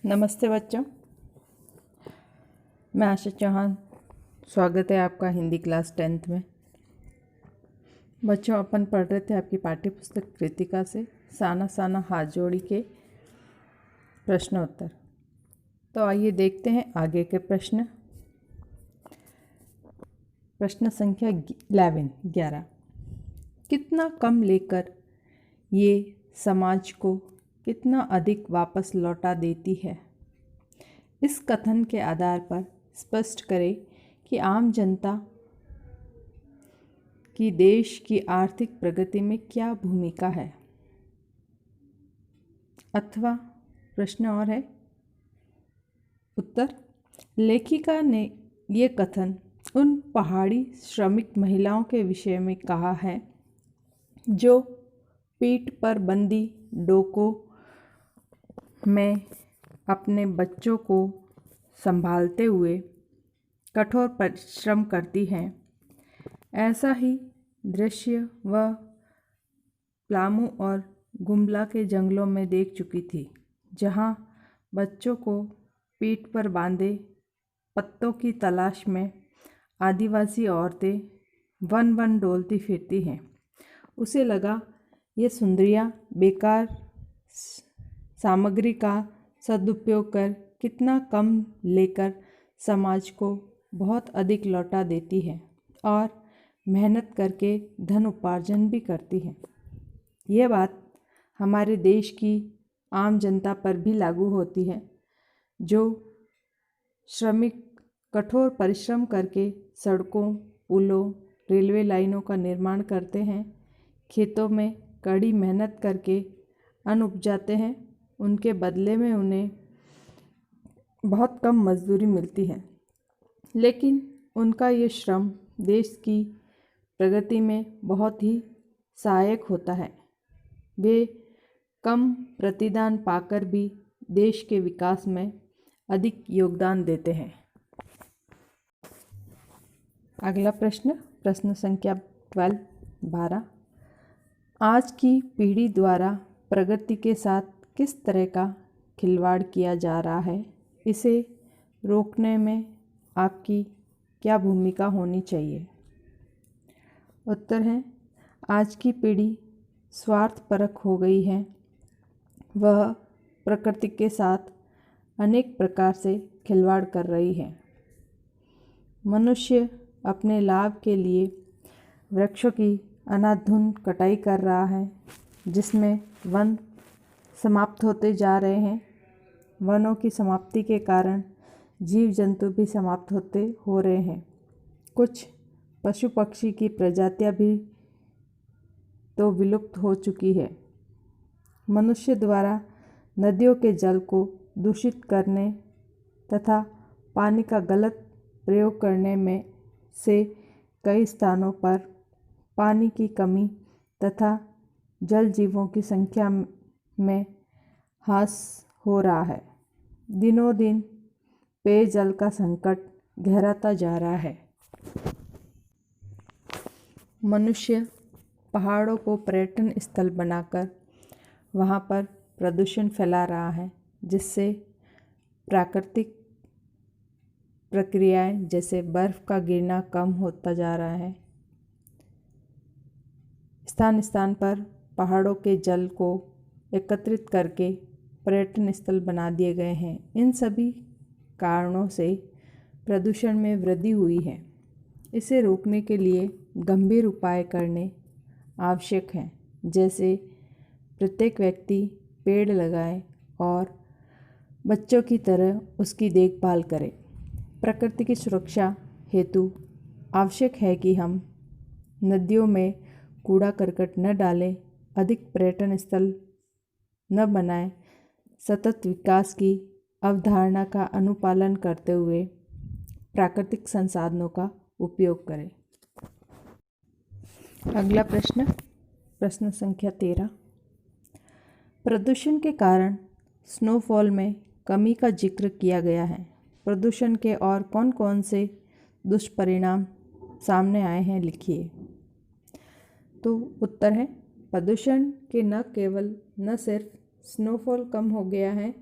नमस्ते बच्चों, मैं आशा चौहान। स्वागत है आपका हिंदी क्लास 10th में। बच्चों, अपन पढ़ रहे थे आपकी पाठ्य पुस्तक कृतिका से साना साना हाथ जोड़ी के प्रश्नोत्तर। तो आइए देखते हैं आगे के प्रश्न। प्रश्न संख्या 11। कितना कम लेकर ये समाज को कितना अधिक वापस लौटा देती है। इस कथन के आधार पर स्पष्ट करें कि आम जनता की देश की आर्थिक प्रगति में क्या भूमिका है। अथवा प्रश्न और है उत्तर। लेखिका ने ये कथन उन पहाड़ी श्रमिक महिलाओं के विषय में कहा है जो पीठ पर बंदी डोकों में अपने बच्चों को संभालते हुए कठोर परिश्रम करती हैं। ऐसा ही दृश्य वह प्लामू और गुमला के जंगलों में देख चुकी थी, जहां बच्चों को पीठ पर बांधे पत्तों की तलाश में आदिवासी औरतें वन वन डोलती फिरती हैं। उसे लगा ये सुंदरियां बेकार सामग्री का सदुपयोग कर कितना कम लेकर समाज को बहुत अधिक लौटा देती है और मेहनत करके धन उपार्जन भी करती है। यह बात हमारे देश की आम जनता पर भी लागू होती है, जो श्रमिक कठोर परिश्रम करके सड़कों, पुलों, रेलवे लाइनों का निर्माण करते हैं, खेतों में कड़ी मेहनत करके अन्न उपजाते हैं। उनके बदले में उन्हें बहुत कम मजदूरी मिलती है, लेकिन उनका ये श्रम देश की प्रगति में बहुत ही सहायक होता है। वे कम प्रतिदान पाकर भी देश के विकास में अधिक योगदान देते हैं। अगला प्रश्न संख्या 12। आज की पीढ़ी द्वारा प्रगति के साथ किस तरह का खिलवाड़ किया जा रहा है, इसे रोकने में आपकी क्या भूमिका होनी चाहिए। उत्तर है, आज की पीढ़ी स्वार्थपरक हो गई है। वह प्रकृति के साथ अनेक प्रकार से खिलवाड़ कर रही है। मनुष्य अपने लाभ के लिए वृक्षों की अंधाधुंध कटाई कर रहा है, जिसमें वन समाप्त होते जा रहे हैं। वनों की समाप्ति के कारण जीव जंतु भी समाप्त हो रहे हैं। कुछ पशु पक्षी की प्रजातियां भी तो विलुप्त हो चुकी है। मनुष्य द्वारा नदियों के जल को दूषित करने तथा पानी का गलत प्रयोग करने में से कई स्थानों पर पानी की कमी तथा जल जीवों की संख्या में ह्रास हो रहा है। दिनों दिन पेयजल का संकट गहराता जा रहा है। मनुष्य पहाड़ों को पर्यटन स्थल बनाकर वहाँ पर प्रदूषण फैला रहा है, जिससे प्राकृतिक प्रक्रियाएं जैसे बर्फ़ का गिरना कम होता जा रहा है। स्थान स्थान पर पहाड़ों के जल को एकत्रित करके पर्यटन स्थल बना दिए गए हैं। इन सभी कारणों से प्रदूषण में वृद्धि हुई है। इसे रोकने के लिए गंभीर उपाय करने आवश्यक हैं, जैसे प्रत्येक व्यक्ति पेड़ लगाए और बच्चों की तरह उसकी देखभाल करे। प्रकृति की सुरक्षा हेतु आवश्यक है कि हम नदियों में कूड़ा करकट न डालें, अधिक पर्यटन स्थल न बनाएं, सतत विकास की अवधारणा का अनुपालन करते हुए प्राकृतिक संसाधनों का उपयोग करें। अगला प्रश्न संख्या 13। प्रदूषण के कारण स्नोफॉल में कमी का जिक्र किया गया है। प्रदूषण के और कौन कौन से दुष्परिणाम सामने आए हैं, लिखिए। तो उत्तर है, प्रदूषण के न सिर्फ स्नोफॉल कम हो गया है,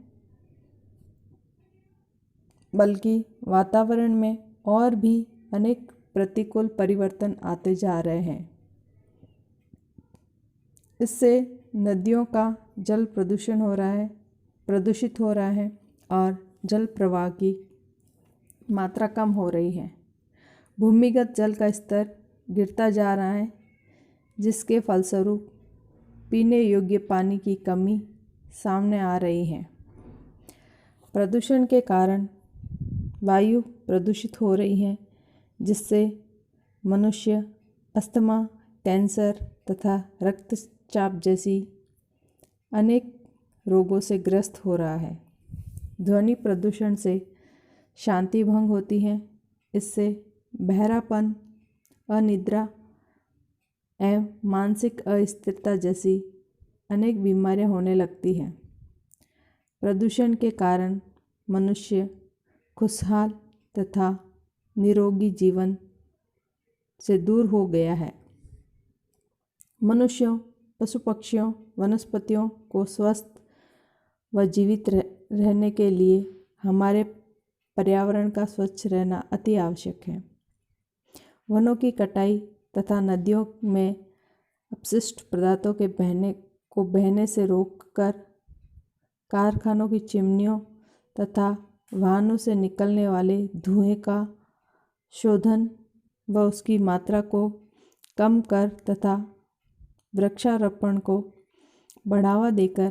बल्कि वातावरण में और भी अनेक प्रतिकूल परिवर्तन आते जा रहे हैं। इससे नदियों का जल प्रदूषित हो रहा है और जल प्रवाह की मात्रा कम हो रही है। भूमिगत जल का स्तर गिरता जा रहा है, जिसके फलस्वरूप पीने योग्य पानी की कमी सामने आ रही है। प्रदूषण के कारण वायु प्रदूषित हो रही है, जिससे मनुष्य अस्थमा, कैंसर तथा रक्तचाप जैसी अनेक रोगों से ग्रस्त हो रहा है। ध्वनि प्रदूषण से शांति भंग होती है। इससे बहरापन, अनिद्रा एवं मानसिक अस्थिरता जैसी अनेक बीमारियां होने लगती हैं। प्रदूषण के कारण मनुष्य खुशहाल तथा निरोगी जीवन से दूर हो गया है। मनुष्यों, पशु पक्षियों, वनस्पतियों को स्वस्थ व जीवित रहने के लिए हमारे पर्यावरण का स्वच्छ रहना अति आवश्यक है। वनों की कटाई तथा नदियों में अपशिष्ट पदार्थों के बहने से रोककर कारखानों की चिमनियों तथा वाहनों से निकलने वाले धुएं का शोधन व उसकी मात्रा को कम कर तथा वृक्षारोपण को बढ़ावा देकर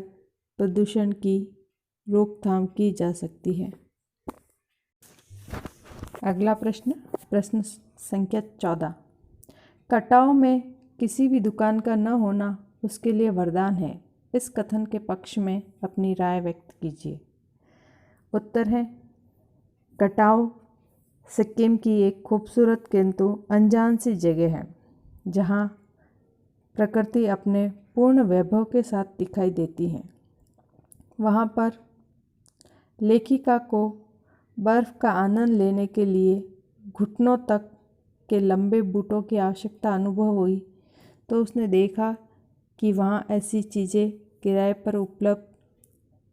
प्रदूषण की रोकथाम की जा सकती है। अगला प्रश्न संख्या 14। कटाव में किसी भी दुकान का न होना उसके लिए वरदान है। इस कथन के पक्ष में अपनी राय व्यक्त कीजिए। उत्तर है, कटाव सिक्किम की एक खूबसूरत किंतु अनजान सी जगह है, जहाँ प्रकृति अपने पूर्ण वैभव के साथ दिखाई देती है। वहाँ पर लेखिका को बर्फ़ का आनंद लेने के लिए घुटनों तक के लंबे बूटों की आवश्यकता अनुभव हुई, तो उसने देखा कि वहाँ ऐसी चीज़ें किराए पर उपलब्ध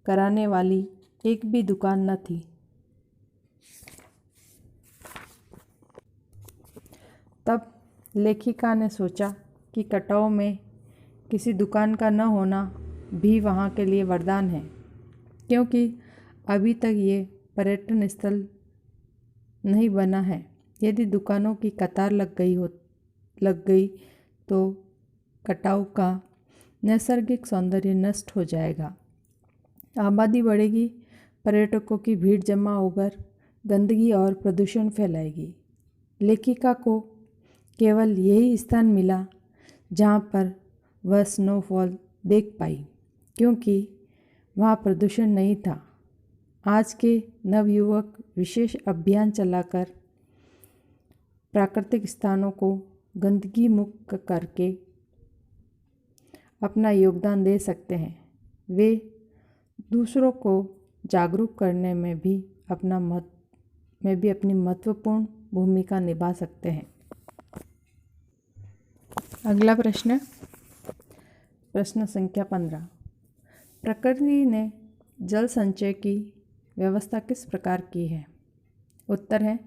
कराने वाली एक भी दुकान न थी। तब लेखिका ने सोचा कि कटाव में किसी दुकान का न होना भी वहाँ के लिए वरदान है, क्योंकि अभी तक ये पर्यटन स्थल नहीं बना है। यदि दुकानों की कतार लग गई तो कटाव का नैसर्गिक सौंदर्य नष्ट हो जाएगा। आबादी बढ़ेगी, पर्यटकों की भीड़ जमा होकर गंदगी और प्रदूषण फैलाएगी। लेखिका को केवल यही स्थान मिला जहाँ पर वह स्नोफॉल देख पाई, क्योंकि वहाँ प्रदूषण नहीं था। आज के नवयुवक विशेष अभियान चलाकर प्राकृतिक स्थानों को गंदगी मुक्त करके अपना योगदान दे सकते हैं। वे दूसरों को जागरूक करने में भी अपनी महत्वपूर्ण भूमिका निभा सकते हैं। अगला प्रश्न संख्या 15। प्रकृति ने जल संचय की व्यवस्था किस प्रकार की है? उत्तर है,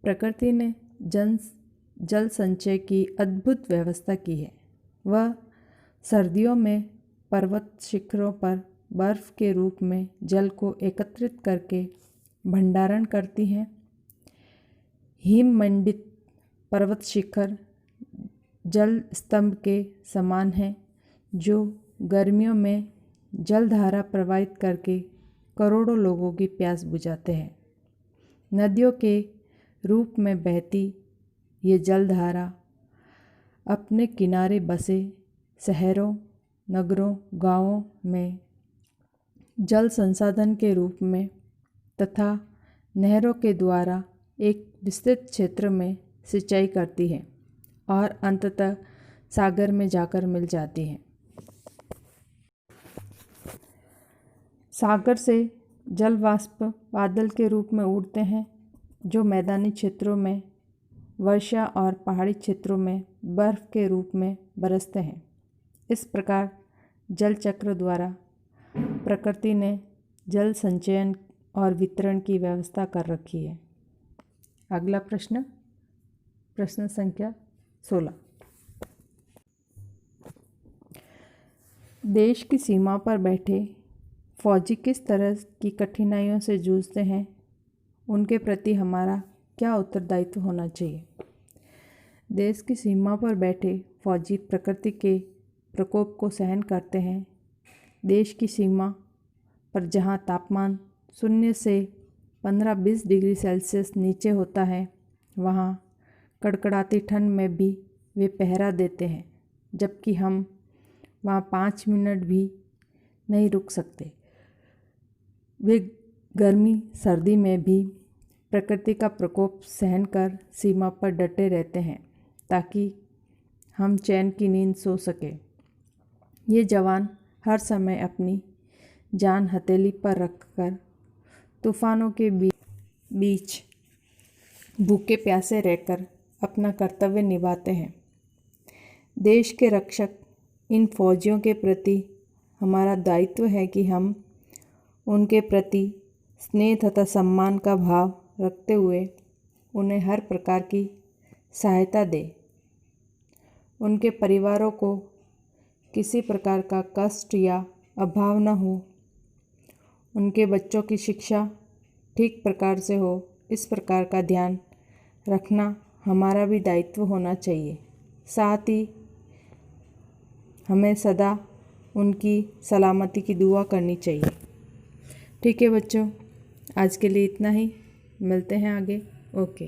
प्रकृति ने जल संचय की अद्भुत व्यवस्था की है। वह सर्दियों में पर्वत शिखरों पर बर्फ के रूप में जल को एकत्रित करके भंडारण करती हैं। हिममंडित पर्वत शिखर जल स्तंभ के समान हैं, जो गर्मियों में जलधारा प्रवाहित करके करोड़ों लोगों की प्यास बुझाते हैं। नदियों के रूप में बहती ये जलधारा अपने किनारे बसे शहरों, नगरों, गांवों में जल संसाधन के रूप में तथा नहरों के द्वारा एक विस्तृत क्षेत्र में सिंचाई करती है और अंततः सागर में जाकर मिल जाती है। सागर से जल वाष्प बादल के रूप में उड़ते हैं, जो मैदानी क्षेत्रों में वर्षा और पहाड़ी क्षेत्रों में बर्फ के रूप में बरसते हैं। इस प्रकार जल चक्र द्वारा प्रकृति ने जल संचयन और वितरण की व्यवस्था कर रखी है। अगला प्रश्न, प्रश्न संख्या 16। देश की सीमा पर बैठे फौजी किस तरह की कठिनाइयों से जूझते हैं, उनके प्रति हमारा क्या उत्तरदायित्व होना चाहिए। देश की सीमा पर बैठे फौजी प्रकृति के प्रकोप को सहन करते हैं। देश की सीमा पर जहां तापमान 0 से 15-20 डिग्री सेल्सियस नीचे होता है, वहां कड़कड़ाती ठंड में भी वे पहरा देते हैं, जबकि हम वहां 5 मिनट भी नहीं रुक सकते। वे गर्मी सर्दी में भी प्रकृति का प्रकोप सहन कर सीमा पर डटे रहते हैं ताकि हम चैन की नींद सो सकें। ये जवान हर समय अपनी जान हथेली पर रखकर तूफानों के बीच भूखे प्यासे रहकर अपना कर्तव्य निभाते हैं। देश के रक्षक इन फौजियों के प्रति हमारा दायित्व है कि हम उनके प्रति स्नेह तथा सम्मान का भाव रखते हुए उन्हें हर प्रकार की सहायता दें। उनके परिवारों को किसी प्रकार का कष्ट या अभाव न हो, उनके बच्चों की शिक्षा ठीक प्रकार से हो, इस प्रकार का ध्यान रखना हमारा भी दायित्व होना चाहिए। साथ ही हमें सदा उनकी सलामती की दुआ करनी चाहिए। ठीक है बच्चों, आज के लिए इतना ही। मिलते हैं आगे। ओके।